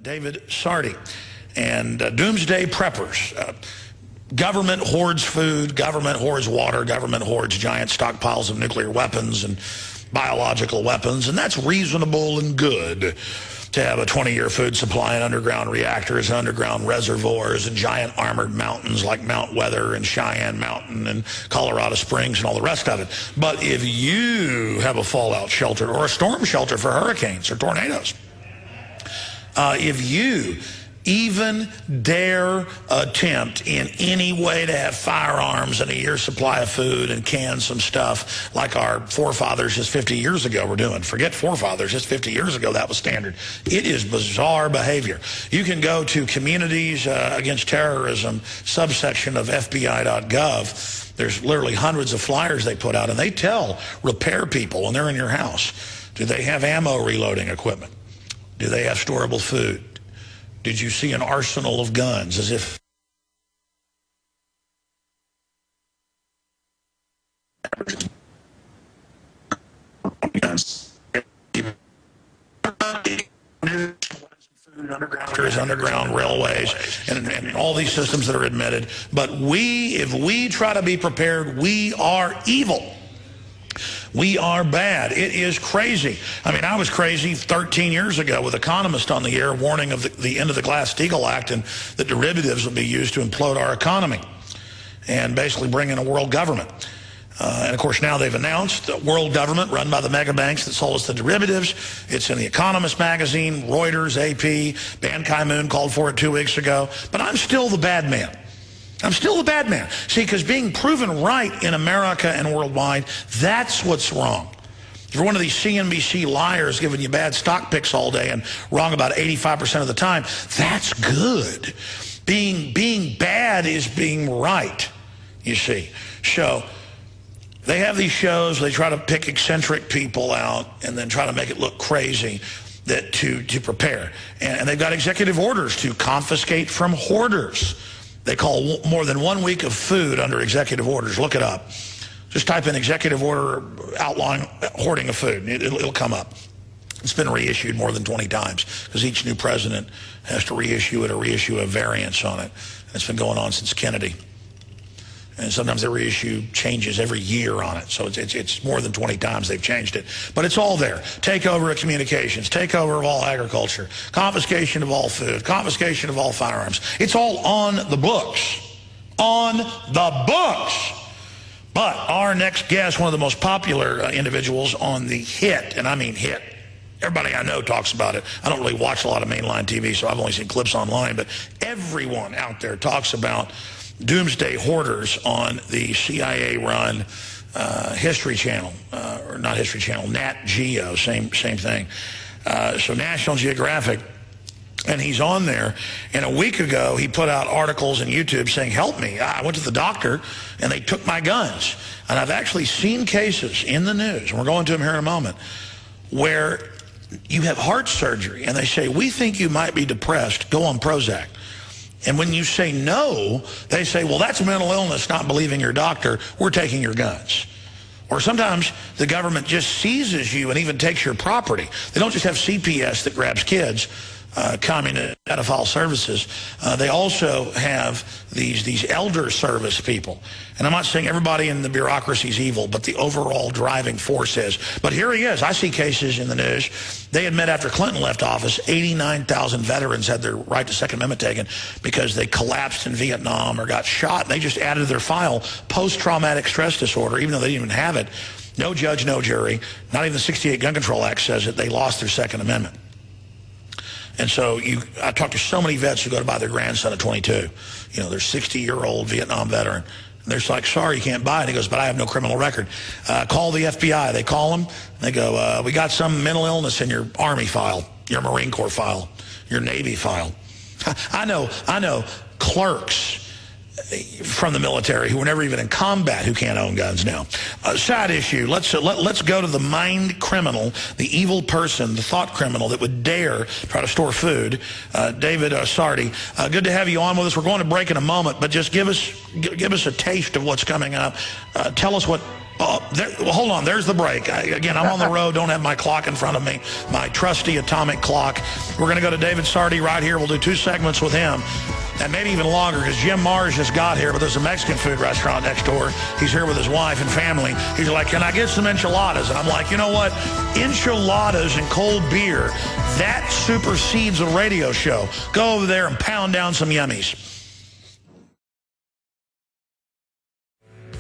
David Sarti, and Doomsday Preppers. Government hoards food, government hoards water, government hoards giant stockpiles of nuclear weapons and biological weapons, and that's reasonable and good to have a 20-year food supply and underground reactors, underground reservoirs, and giant armored mountains like Mount Weather and Cheyenne Mountain and Colorado Springs and all the rest of it. But if you have a fallout shelter or a storm shelter for hurricanes or tornadoes, if you even dare attempt in any way to have firearms and a year's supply of food and can some stuff like our forefathers just 50 years ago were doing. Forget forefathers, just 50 years ago that was standard. It is bizarre behavior. You can go to Communities Against Terrorism subsection of FBI.gov. There's literally hundreds of flyers they put out, and they tell repair people when they're in your house, do they have ammo reloading equipment? Do they have storable food? Did you see an arsenal of guns? As if underground railways and all these systems that are admitted. But if we try to be prepared, we are evil. We are bad. It is crazy. I mean, I was crazy 13 years ago with Economist on the air warning of the end of the Glass-Steagall Act and that derivatives would be used to implode our economy and basically bring in a world government. And, of course, now they've announced a world government run by the mega banks that sold us the derivatives. It's in the Economist magazine, Reuters, AP. Ban Ki-moon called for it 2 weeks ago. But I'm still the bad man. I'm still the bad man. See, because being proven right in America and worldwide, that's what's wrong. If you're one of these CNBC liars giving you bad stock picks all day and wrong about 85% of the time, that's good. Being bad is being right, you see. So they have these shows, they try to pick eccentric people out and then try to make it look crazy to prepare. And they've got executive orders to confiscate from hoarders. They call more than 1 week of food under executive orders. Look it up. Just type in executive order outlawing hoarding of food. It'll come up. It's been reissued more than 20 times because each new president has to reissue it or reissue a variance on it. And it's been going on since Kennedy. And sometimes they reissue changes every year on it. So it's more than 20 times they've changed it. But it's all there. Takeover of communications, takeover of all agriculture, confiscation of all food, confiscation of all firearms. It's all on the books. On the books. But our next guest, one of the most popular individuals on the hit, and I mean hit. Everybody I know talks about it. I don't really watch a lot of mainline TV, so I've only seen clips online. But everyone out there talks about Doomsday Hoarders on the CIA-run History Channel, or not History Channel, Nat Geo, same thing. So National Geographic, and he's on there. And a week ago, he put out articles on YouTube saying, help me. I went to the doctor, and they took my guns. And I've actually seen cases in the news, and we're going to them here in a moment, where you have heart surgery, and they say, we think you might be depressed. Go on Prozac. And when you say no, they say, well, that's mental illness, not believing your doctor. We're taking your guns. Or sometimes the government just seizes you and even takes your property. They don't just have CPS that grabs kids, communist pedophile services. They also have these elder service people. And I'm not saying everybody in the bureaucracy is evil, but the overall driving force is. But here he is. I see cases in the news. They admit after Clinton left office, 89,000 veterans had their right to Second Amendment taken because they collapsed in Vietnam or got shot. They just added to their file post-traumatic stress disorder, even though they didn't even have it. No judge, no jury. Not even the 68 Gun Control Act says that they lost their Second Amendment. And so I talked to so many vets who go to buy their grandson at 22. You know, they're 60-year-old Vietnam veteran. And they're like, sorry, you can't buy it. He goes, but I have no criminal record. Call the FBI. They call him. They go, we got some mental illness in your Army file, your Marine Corps file, your Navy file. I know clerks from the military who were never even in combat who can't own guns now. Side issue, let's go to the mind criminal, the evil person, the thought criminal that would dare try to store food. David Sarti, good to have you on with us. We're going to break in a moment, but just give us a taste of what's coming up. Tell us what Well, hold on. There's the break. Again, I'm on the road. Don't have my clock in front of me, my trusty atomic clock. We're going to go to David Sarti right here. We'll do 2 segments with him, and maybe even longer, because Jim Mars just got here, but there's a Mexican food restaurant next door. He's here with his wife and family. He's like, can I get some enchiladas? And I'm like, you know what? Enchiladas and cold beer, that supersedes a radio show. Go over there and pound down some yummies.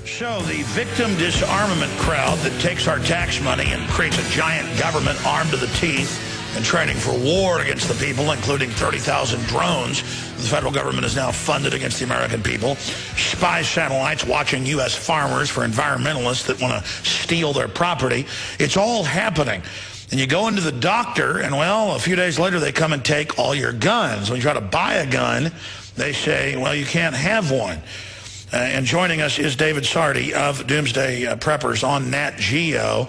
So the victim disarmament crowd that takes our tax money and creates a giant government armed to the teeth and training for war against the people, including 30,000 drones the federal government has now funded against the American people, spy satellites watching U.S. farmers for environmentalists that want to steal their property. It's all happening. And you go into the doctor, and, well, a few days later they come and take all your guns. When you try to buy a gun, they say, well, you can't have one. And joining us is David Sarti of Doomsday Preppers on Nat Geo.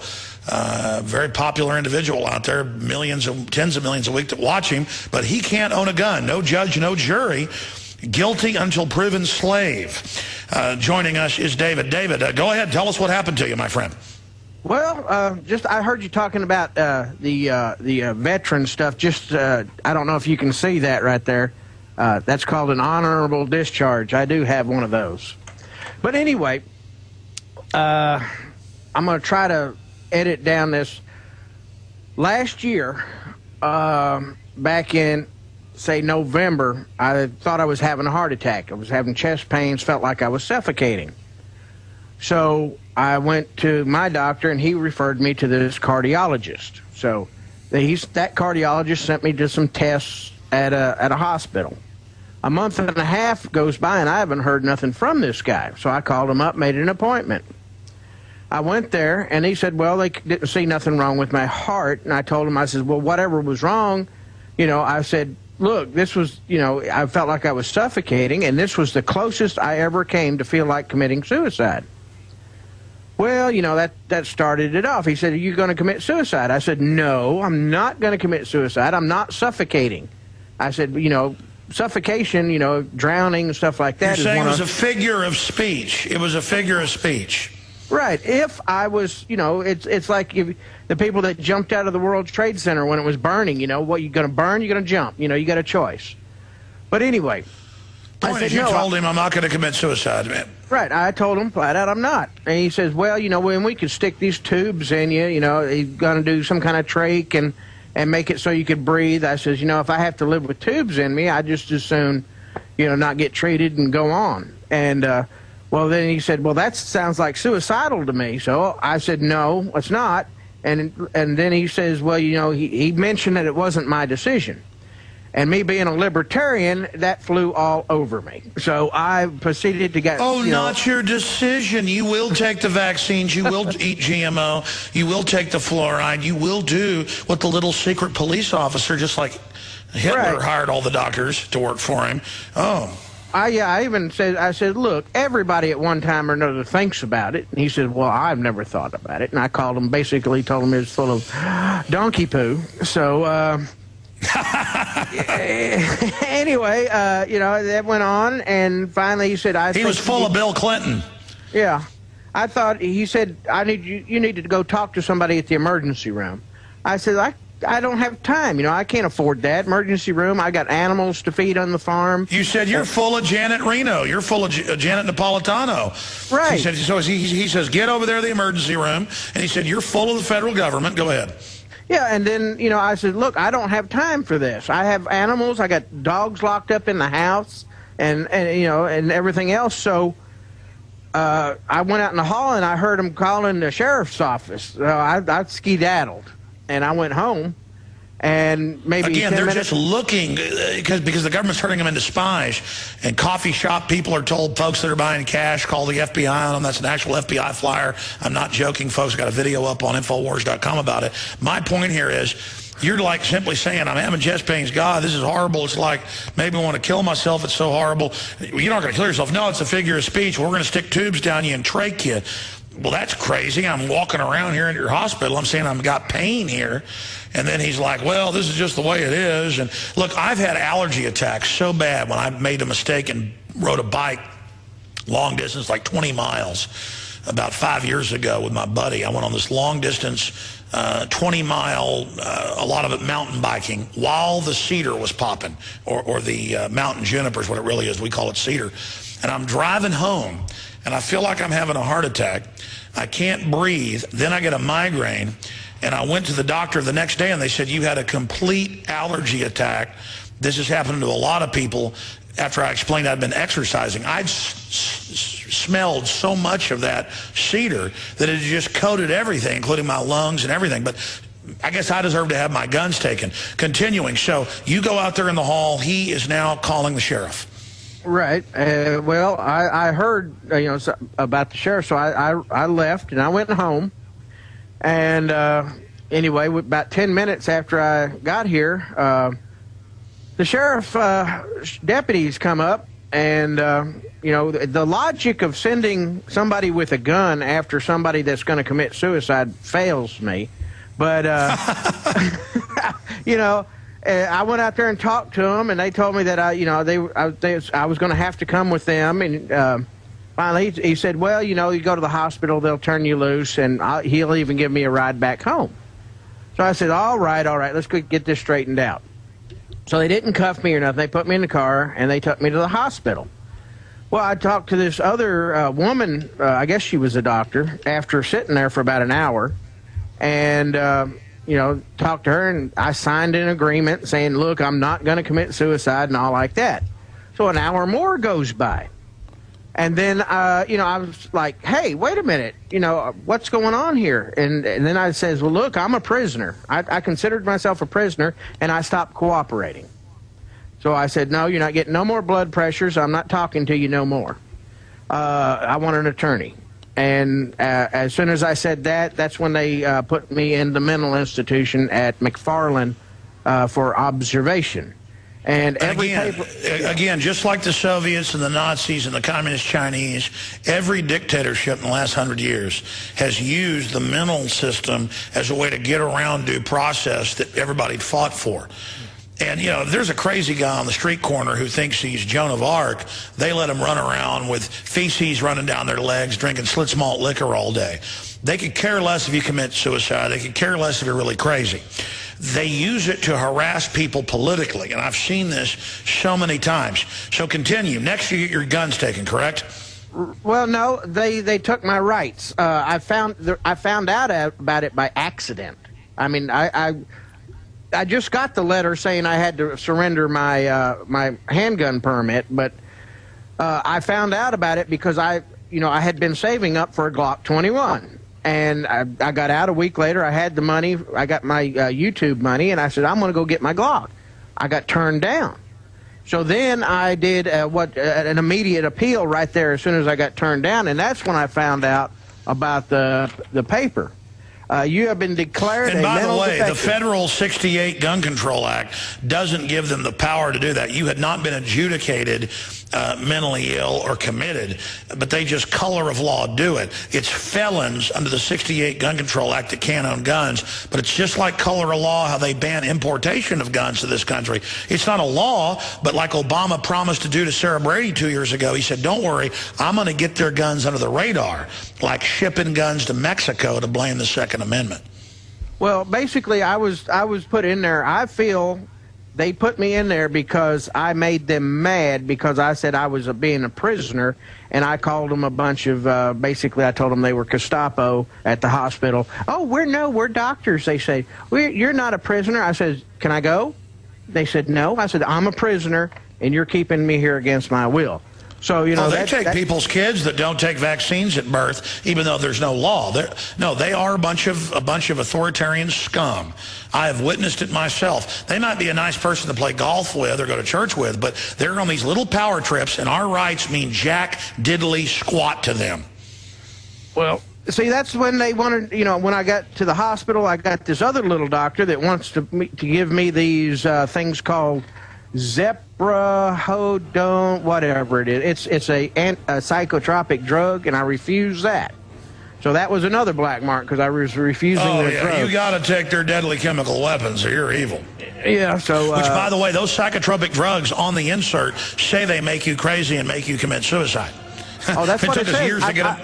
Very popular individual out there, tens of millions a week that watch him, but he can't own a gun. No judge, no jury. Guilty until proven slave. Joining us is David. David, go ahead. Tell us what happened to you, my friend. Well, I heard you talking about the veteran stuff. I don't know if you can see that right there. That's called an honorable discharge. I do have one of those. But anyway, I'm going to try to edit down this. Last year, back in, say, November, I thought I was having a heart attack. I was having chest pains, felt like I was suffocating. So I went to my doctor, and he referred me to this cardiologist. So that cardiologist sent me to some tests at a hospital. A month and a half goes by, and I haven't heard nothing from this guy. So I called him up, made an appointment. I went there, and he said, well, they didn't see nothing wrong with my heart. And I told him, I said, well, whatever was wrong, I said, look, this was, I felt like I was suffocating, and this was the closest I ever came to feel like committing suicide. Well, that started it off. He said, are you going to commit suicide? I said, no, I'm not going to commit suicide. I'm not suffocating. I said, suffocation, drowning and stuff like that. You're saying it was a figure of speech. It was a figure of speech. Right. If I was, it's like the people that jumped out of the World Trade Center when it was burning, what, you're going to burn, you're going to jump. You got a choice. But anyway. I said, you told him I'm not going to commit suicide, man. Right. I told him flat out I'm not. And he says, well, when we could stick these tubes in you, he's going to do some kind of trach and make it so you could breathe. I says, if I have to live with tubes in me, I'd just as soon, not get treated and go on. And, well, then he said, well, that sounds like suicidal to me. So I said, no, it's not. And then he says, well, he mentioned that it wasn't my decision. And me being a libertarian, that flew all over me. So I proceeded to get... Oh, not your decision. You will take the vaccines. You will eat GMO. You will take the fluoride. You will do what the little secret police officer, just like Hitler, hired all the doctors to work for him. Oh. I even said, I said, look, everybody at one time or another thinks about it. And he said, well, I've never thought about it. And I called him, basically told him it was full of donkey poo. So... anyway, that went on, and finally he said, he was full of Bill Clinton. Yeah. I thought, he said, you need to go talk to somebody at the emergency room. I said, I don't have time. I can't afford that. Emergency room, I got animals to feed on the farm. You said you're full of Janet Reno. You're full of Janet Napolitano. Right. He says, get over there to the emergency room, and he said, you're full of the federal government. Go ahead. Yeah, and then, I said, look, I don't have time for this. I have animals. I got dogs locked up in the house and everything else. So I went out in the hall, and I heard him calling the sheriff's office. So I skedaddled, and I went home. And maybe again, they're just looking because the government's turning them into spies. And coffee shop people are told folks that are buying cash, call the FBI on them. That's an actual FBI flyer. I'm not joking, folks. I got a video up on Infowars.com about it. My point here is, you're like simply saying, I'm having chest pains. God, this is horrible. It's like maybe I want to kill myself. It's so horrible. You're not going to kill yourself. No, it's a figure of speech. We're going to stick tubes down you and trach you. Well, that's crazy. I'm walking around here in your hospital. I'm saying I've got pain here. And then he's like, well, this is just the way it is. And look, I've had allergy attacks so bad when I made a mistake and rode a bike long distance, like 20 miles. about 5 years ago with my buddy. I went on this long distance, 20-mile, a lot of it mountain biking, while the cedar was popping, or the mountain juniper is what it really is. We call it cedar. And I'm driving home, and I feel like I'm having a heart attack. I can't breathe. Then I get a migraine. And I went to the doctor the next day, and they said, you had a complete allergy attack. This has happened to a lot of people. After I explained I'd been exercising, I'd smelled so much of that cedar that it just coated everything, including my lungs and everything. But I guess I deserve to have my guns taken. Continuing, so you go out there in the hall. He is now calling the sheriff. Right. Well, I heard about the sheriff, so I left, and I went home. And anyway, about 10 minutes after I got here, the sheriff deputies come up, and the logic of sending somebody with a gun after somebody that's going to commit suicide fails me. But I went out there and talked to them, and they told me that I was going to have to come with them, and finally he said, well, you go to the hospital, they'll turn you loose, and he'll even give me a ride back home. So I said, all right, let's get this straightened out. So they didn't cuff me or nothing. They put me in the car, and they took me to the hospital. Well, I talked to this other woman, I guess she was a doctor, after sitting there for about an hour, and talked to her, and I signed an agreement saying, look, I'm not going to commit suicide and all like that. So an hour more goes by. And then, I was like, hey, wait a minute, what's going on here? And then I says, well, look, I'm a prisoner. I considered myself a prisoner, and I stopped cooperating. So I said, no, you're not getting no more blood pressures. I'm not talking to you no more. I want an attorney. And as soon as I said that, that's when they put me in the mental institution at McFarland for observation. And again, just like the Soviets and the Nazis and the Communist Chinese, every dictatorship in the last 100 years has used the mental system as a way to get around due process that everybody fought for. And, if there's a crazy guy on the street corner who thinks he's Joan of Arc, they let him run around with feces running down their legs, drinking Schlitz malt liquor all day. They could care less if you commit suicide. They could care less if you're really crazy. They use it to harass people politically, and I've seen this so many times. So continue. Next, you get your guns taken, correct? Well, no, they took my rights. I found out about it by accident. I mean, I just got the letter saying I had to surrender my handgun permit, but I found out about it because I had been saving up for a Glock 21. And I got out a week later. I had the money. I got my YouTube money, and I said, I'm going to go get my Glock. I got turned down. So then I did an immediate appeal right there as soon as I got turned down, and that's when I found out about the paper. You have been declared a mental defective. And by the way, the Federal 68 Gun Control Act doesn't give them the power to do that. You had not been adjudicated mentally ill or committed, but they just color of law do it. It's felons under the 68 Gun Control Act that can't own guns, but it's just like color of law how they ban importation of guns to this country. It's not a law, but like Obama promised to do to Sarah Brady 2 years ago, he said, don't worry, I'm going to get their guns under the radar, like shipping guns to Mexico to blame the Second Amendment. Well, basically, I was put in there. I feel they put me in there because I made them mad because I said I was being a prisoner, and I called them a bunch of, basically I told them they were Gestapo at the hospital. Oh, we're doctors, they say. You're not a prisoner. I said, can I go? They said, no. I said, I'm a prisoner, and you're keeping me here against my will. So, they take people's kids that don't take vaccines at birth, even though there's no law. They are a bunch of authoritarian scum. I have witnessed it myself. They might be a nice person to play golf with or go to church with, but they're on these little power trips, and our rights mean jack diddly squat to them. Well, see, that's when they wanted, when I got to the hospital, I got this other little doctor that wants to give me these things called Zeprahodone, whatever it is. It's a psychotropic drug, and I refuse that. So that was another black mark because I was refusing their drugs. You got to take their deadly chemical weapons or you're evil. Yeah, so... Which, by the way, those psychotropic drugs on the insert say they make you crazy and make you commit suicide. Oh, that's what it says. Years to get them.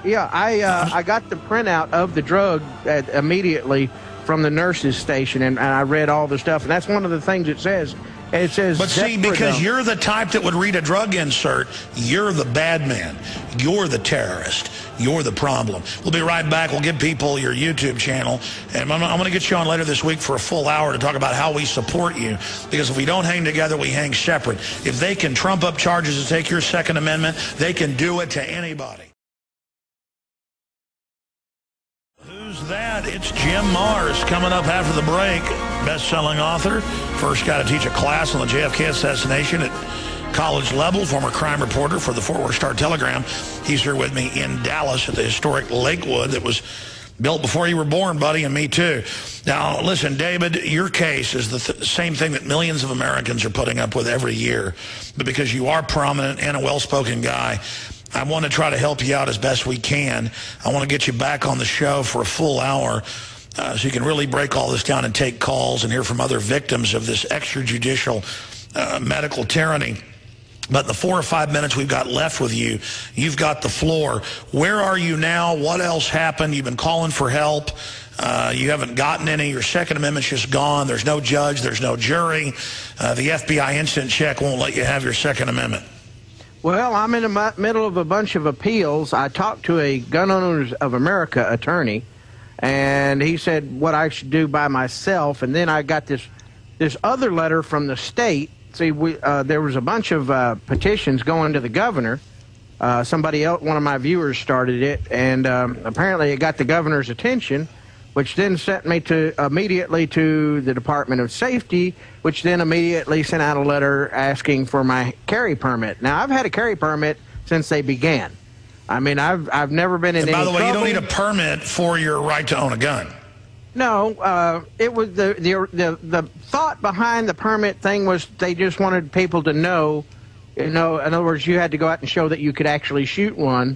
Yeah, I got the printout of the drug immediately from the nurse's station, and I read all the stuff, and that's one of the things it says. It says, but see, because you're the type that would read a drug insert, you're the bad man. You're the terrorist. You're the problem. We'll be right back. We'll give people your YouTube channel, and I'm going to get you on later this week for a full hour to talk about how we support you, because if we don't hang together, we hang separate. If they can trump up charges to take your Second Amendment, they can do it to anybody. Who's that? It's Jim Mars coming up after the break. Best-selling author, first guy to teach a class on the JFK assassination at college level, former crime reporter for the Fort Worth Star-Telegram. He's here with me in Dallas at the historic Lakewood that was built before you were born, buddy, and me too. Now, listen, David, your case is the same thing that millions of Americans are putting up with every year. But because you are prominent and a well-spoken guy, I want to try to help you out as best we can. I want to get you back on the show for a full hour so you can really break all this down and take calls and hear from other victims of this extrajudicial medical tyranny. But in the 4 or 5 minutes we've got left with you, you've got the floor. Where are you now? What else happened? You've been calling for help. You haven't gotten any. Your Second Amendment's just gone. There's no judge. There's no jury. The FBI instant check won't let you have your Second Amendment. Well, I'm in the middle of a bunch of appeals. I talked to a Gun Owners of America attorney, and he said what I should do by myself. And then I got this other letter from the state. See, there was a bunch of petitions going to the governor. Somebody else, one of my viewers, started it, and apparently it got the governor's attention, which then sent me immediately to the Department of Safety, which then immediately sent out a letter asking for my carry permit. Now, I've had a carry permit since they began. I mean, I've never been in any trouble. By the way, you don't need a permit for your right to own a gun. No, it was the thought behind the permit thing was they just wanted people to know, in other words, you had to go out and show that you could actually shoot one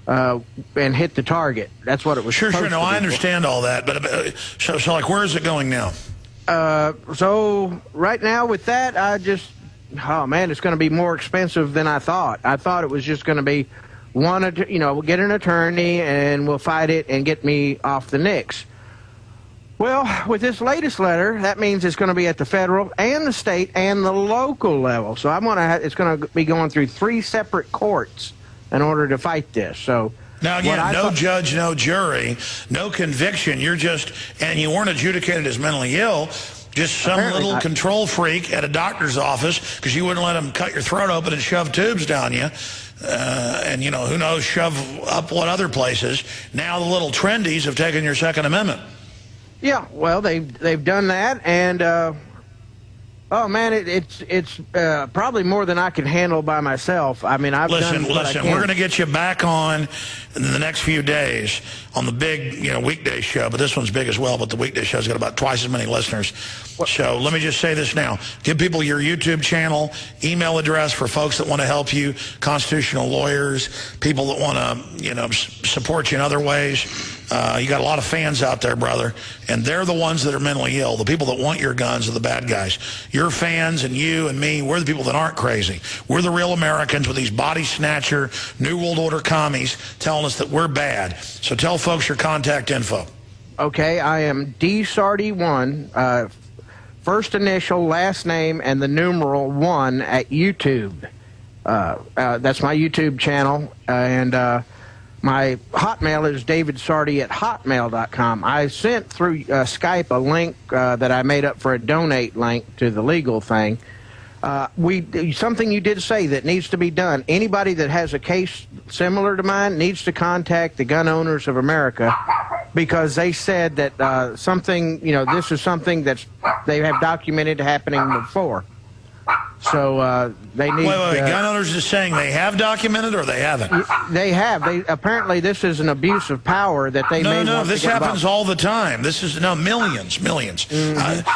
and hit the target. That's what it was. Sure. No, I understand all that, but so like, where is it going now? So right now with that, oh man, it's going to be more expensive than I thought. I thought it was just going to be we'll get an attorney and we'll fight it and get me off the nicks. Well, with this latest letter, that means it's going to be at the federal and the state and the local level. So it's going to be going through 3 separate courts in order to fight this. So now again, no judge, no jury, no conviction. And you weren't adjudicated as mentally ill. Just some little control freak at a doctor's office because you wouldn't let them cut your throat open and shove tubes down you. And, who knows, shove up what other places. Now the little trendies have taken your Second Amendment. Yeah, well, they've done that, and oh man, it's probably more than I can handle by myself. I mean, listen, we're going to get you back on in the next few days on the big, weekday show. But this one's big as well. But the weekday show's got about twice as many listeners. So let me just say this now: give people your YouTube channel, email address for folks that want to help you, constitutional lawyers, people that want to, support you in other ways. You got a lot of fans out there, brother, and they're the ones that are mentally ill. The people that want your guns are the bad guys. Your fans and you and me, we're the people that aren't crazy. We're the real Americans with these body snatcher, New World Order commies telling us that we're bad. So tell folks your contact info. Okay, I am DSarti1, first initial, last name, and the numeral 1 at YouTube. That's my YouTube channel, and my Hotmail is davidsarti@hotmail.com. I sent through Skype a link that I made up for a donate link to the legal thing. Something you did say that needs to be done. Anybody that has a case similar to mine needs to contact the Gun Owners of America, because they said that this is something that they have documented happening before. So they need. Wait. Gun Owners is saying they have documented, or they haven't? They have. Apparently this is an abuse of power that they may. No. This happens all the time. This is millions. Mm-hmm.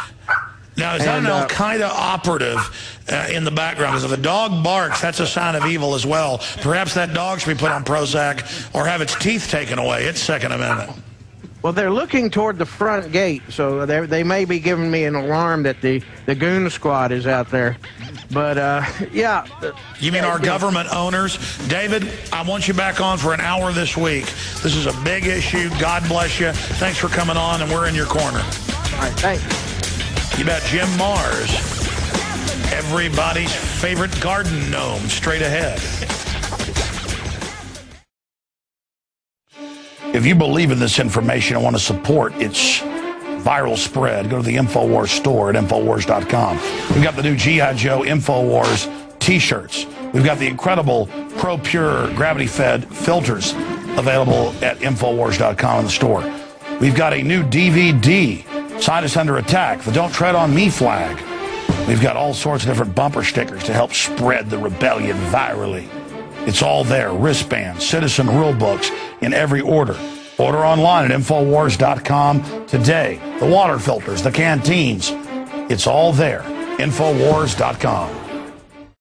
Now, is that an Al-Qaeda operative in the background? Because if a dog barks, that's a sign of evil as well. Perhaps that dog should be put on Prozac or have its teeth taken away. It's Second Amendment. Well, they're looking toward the front gate, so they may be giving me an alarm that the goon squad is out there. But, yeah. You mean our government owners? David, I want you back on for an hour this week. This is a big issue. God bless you. Thanks for coming on, and we're in your corner. All right, thanks. You bet. Jim Mars, everybody's favorite garden gnome, straight ahead. If you believe in this information and want to support its viral spread, go to the InfoWars store at InfoWars.com. We've got the new G.I. Joe InfoWars t-shirts. We've got the incredible Pro Pure gravity-fed filters available at InfoWars.com in the store. We've got a new DVD, Scientists Under Attack, the Don't Tread on Me flag. We've got all sorts of different bumper stickers to help spread the rebellion virally. It's all there. Wristbands, citizen rule books in every order. Order online at Infowars.com today. The water filters, the canteens, it's all there. Infowars.com.